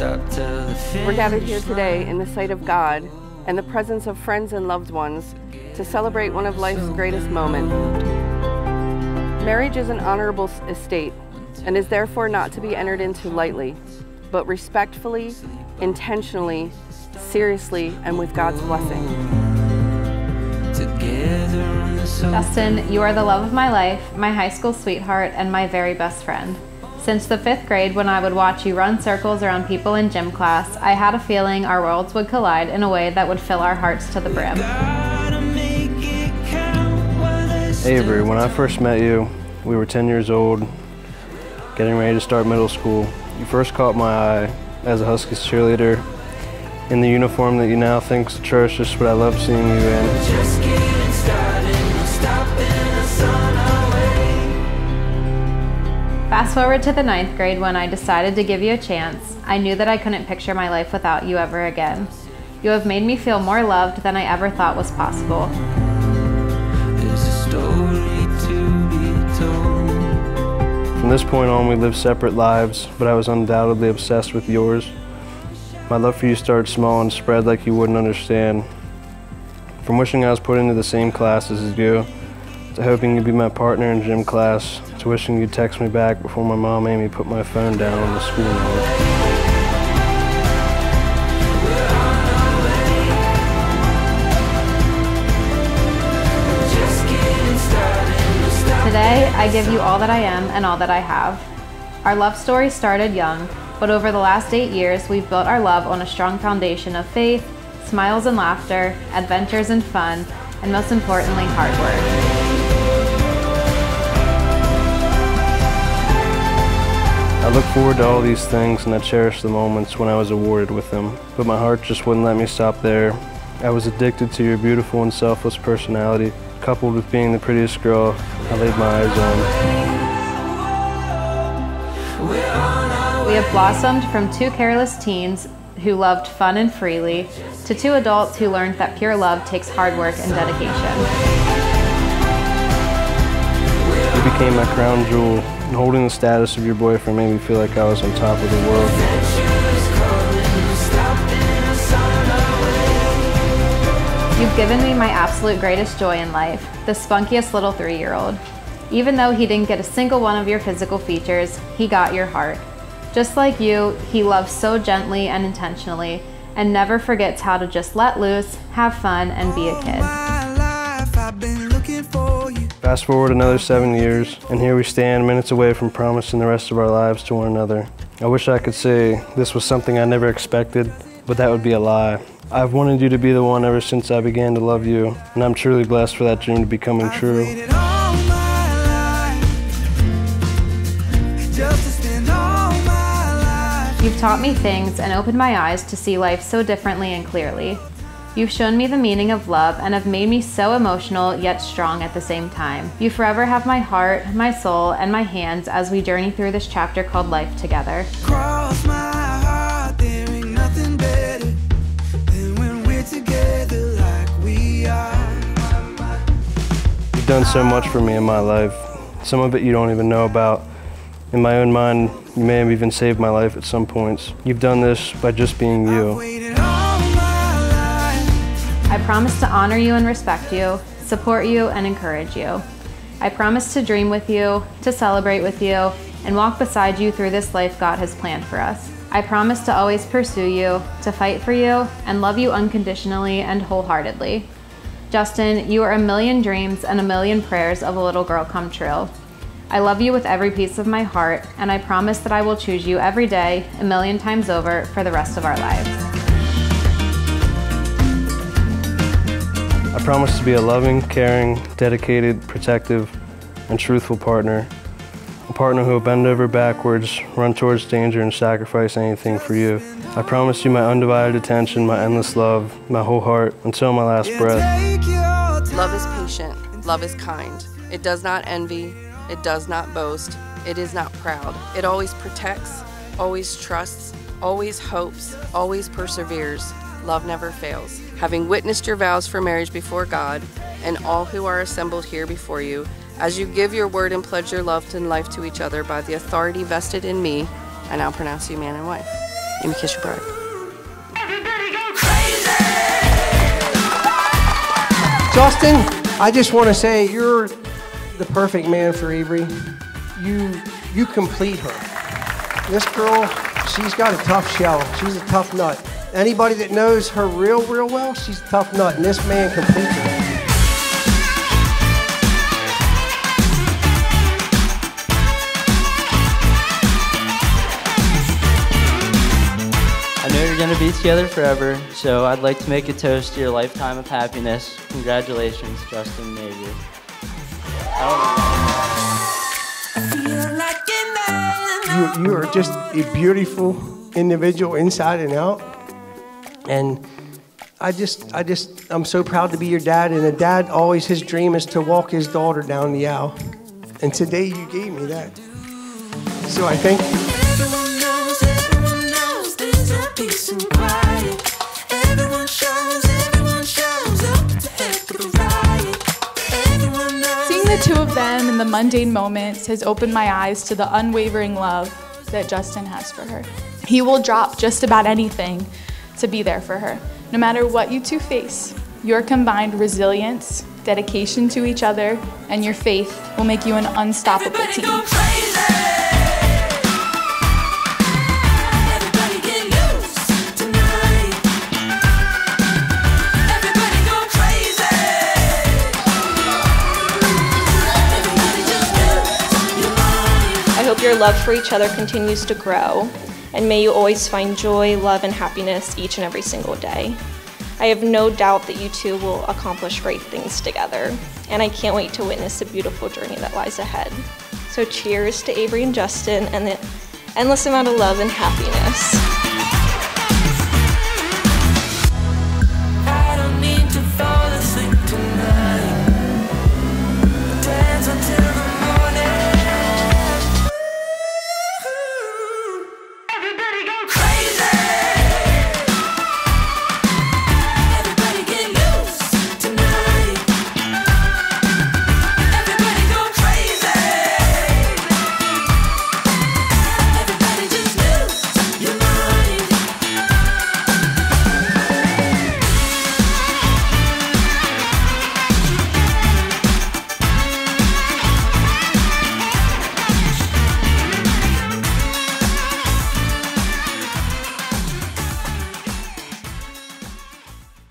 We're gathered here today in the sight of God and the presence of friends and loved ones to celebrate one of life's greatest moments. Marriage is an honorable estate and is therefore not to be entered into lightly, but respectfully, intentionally, seriously, and with God's blessing. Justin, you are the love of my life, my high school sweetheart, and my very best friend. Since the 5th grade, when I would watch you run circles around people in gym class, I had a feeling our worlds would collide in a way that would fill our hearts to the brim. Avery, when I first met you, we were 10 years old, getting ready to start middle school. You first caught my eye as a Huskies cheerleader in the uniform that you now think's atrocious, but I love seeing you in. Just getting started, no stopping us on our way. Fast forward to the 9th grade when I decided to give you a chance. I knew that I couldn't picture my life without you ever again. You have made me feel more loved than I ever thought was possible. There's a story to be told. From this point on, we lived separate lives, but I was undoubtedly obsessed with yours. My love for you started small and spread like you wouldn't understand. From wishing I was put into the same classes as you, to hoping you'd be my partner in gym class, to wishing you'd text me back before my mom made me put my phone down on the school note. Today, I give you all that I am and all that I have. Our love story started young, but over the last 8 years, we've built our love on a strong foundation of faith, smiles and laughter, adventures and fun, and most importantly, hard work. I look forward to all these things and I cherish the moments when I was awarded with them, but my heart just wouldn't let me stop there. I was addicted to your beautiful and selfless personality, coupled with being the prettiest girl I laid my eyes on. We have blossomed from 2 careless teens who loved fun and freely to 2 adults who learned that pure love takes hard work and dedication. You became my crown jewel, and holding the status of your boyfriend made me feel like I was on top of the world. You've given me my absolute greatest joy in life, the spunkiest little 3-year-old. Even though he didn't get a single one of your physical features, he got your heart. Just like you, he loves so gently and intentionally, and never forgets how to just let loose, have fun, and be a kid. Fast forward another 7 years, and here we stand minutes away from promising the rest of our lives to one another. I wish I could say this was something I never expected, but that would be a lie. I've wanted you to be the one ever since I began to love you, and I'm truly blessed for that dream to be coming true. You've taught me things and opened my eyes to see life so differently and clearly. You've shown me the meaning of love and have made me so emotional yet strong at the same time. You forever have my heart, my soul, and my hands as we journey through this chapter called life together. Cross my heart, there ain't nothing better than when we're together like we are. You've done so much for me in my life. Some of it you don't even know about. In my own mind, you may have even saved my life at some points. You've done this by just being you. I promise to honor you and respect you, support you and encourage you. I promise to dream with you, to celebrate with you, and walk beside you through this life God has planned for us. I promise to always pursue you, to fight for you, and love you unconditionally and wholeheartedly. Justin, you are a million dreams and a million prayers of a little girl come true. I love you with every piece of my heart, and I promise that I will choose you every day, a million times over, for the rest of our lives. I promise to be a loving, caring, dedicated, protective, and truthful partner. A partner who will bend over backwards, run towards danger, and sacrifice anything for you. I promise you my undivided attention, my endless love, my whole heart, until my last breath. Love is patient. Love is kind. It does not envy. It does not boast. It is not proud. It always protects, always trusts, always hopes, always perseveres. Love never fails. Having witnessed your vows for marriage before God and all who are assembled here before you, as you give your word and pledge your love and life to each other by the authority vested in me, I now pronounce you man and wife. Let me kiss your bride. Justin, I just want to say you're the perfect man for Avery. You complete her. This girl, she's got a tough shell. She's a tough nut. Anybody that knows her real well, she's a tough nut, and this man completes her. I know you're going to be together forever, so I'd like to make a toast to your lifetime of happiness. Congratulations, Justin and Avery. You are just a beautiful individual inside and out. And I'm so proud to be your dad. And a dad, always his dream is to walk his daughter down the aisle. And today you gave me that. So I thank you. Everyone knows there's a peace and quiet. Everyone shows up to heck of a riot. Everyone knows. Seeing the two of them in the mundane moments has opened my eyes to the unwavering love that Justin has for her. He will drop just about anything to be there for her. No matter what you two face, your combined resilience, dedication to each other, and your faith will make you an unstoppable team. I hope your love for each other continues to grow, and may you always find joy, love, and happiness each and every single day. I have no doubt that you two will accomplish great things together, and I can't wait to witness the beautiful journey that lies ahead. So cheers to Avery and Justin and the endless amount of love and happiness.